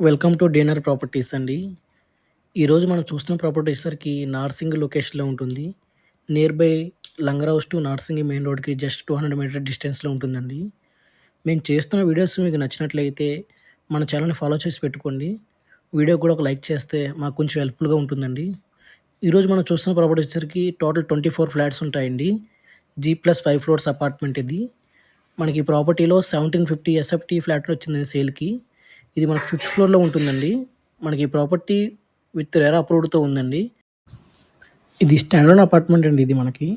Welcome to డీనర్ properties అండి. ఈరోజు మనం చూస్తున్న ప్రాపర్టీ వచ్చేసరికి నార్సింగ్ లొకేషన్‌లో ఉంటుంది. Near by langar house to Narsingi main రోడ్‌కి జస్ట్ 200 మీటర్ డిస్టెన్స్‌లో ఉంటుందండి. మేము చేస్తున్న వీడియోస్ మీకు నచ్చినట్లయితే మన ఛానెల్‌ని ఫాలో చేసి పెట్టుకోండి. వీడియోకి కూడా ఒక లైక్ చేస్తే మాకు కొంచెం హెల్ప్‌ఫుల్‌గా ఉంటుందండి. ఈరోజు మనం చూస్తున్న ప్రాపర్టీ వచ్చేసరికి టోటల్ 24 ఫ్లాట్స్ ఉంటాయండి. G+5 ఫ్లోర్స్ అపార్ట్మెంట్ ఇది. మనకి ఈ ప్రాపర్టీలో 1750 ఎస్ఎఫ్టీ ఫ్లాట్ వచ్చిందండి సేల్‌కి. ఇది మనకు ఫిఫ్త్ ఫ్లోర్‌లో ఉంటుందండి. మనకి ఈ ప్రాపర్టీ విత్ రెరా అప్రూవ్డ్‌తో ఉందండి. ఇది స్టాండర్డ్ అపార్ట్మెంట్ అండి ఇది మనకి.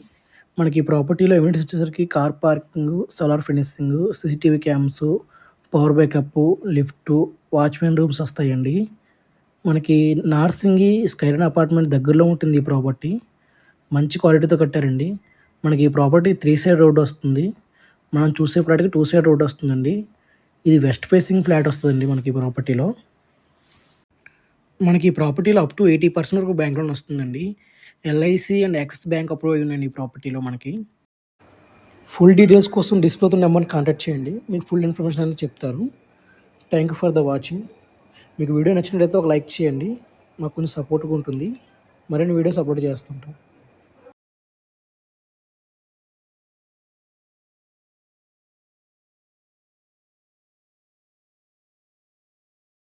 మనకి ఈ ప్రాపర్టీలో ఎలిమెంట్స్ వచ్చేసరికి car parking, solar finishing, CCTV cams, power backup, lift, watchmen rooms వస్తాయండి. మనకి నార్సింగి స్కైరన్ అపార్ట్మెంట్ దగ్గరలో ఉంటుంది ఈ ప్రాపర్టీ. మంచి క్వాలిటీతో కట్టారండి. మనకి ఈ ప్రాపర్టీ 3 సైడ్ రోడ్ వస్తుంది. మనం చూసే ఫ్లాట్‌కి 2 సైడ్ రోడ్ వస్తుందండి. ఇది వెస్ట్ ఫేసింగ్ ఫ్లాట్ వస్తదండి మనకి ఈ ప్రాపర్టీలో. మనకి ఈ ప్రాపర్టీలో అప్ టు 80% వరకు బ్యాంక్ లోన్ వస్తుందండి. LIC and axis bank approve అయి ఉన్నాయండి ఈ ప్రాపర్టీలో మనకి. ఫుల్ డీటెయిల్స్ కోసం డిస్ప్లేతో నెంబర్‌ని కాంటాక్ట్ చేయండి. మీకు ఫుల్ ఇన్ఫర్మేషన్ అనేది చెప్తారు. Thank you for the watching. మీకు వీడియో నచ్చినట్లయితే ఒక లైక్ చేయండి. మాకు కొంచెం సపోర్ట్‌గా ఉంటుంది. మరిన్ని వీడియోస్ అప్లోడ్ చేస్తుంటాం.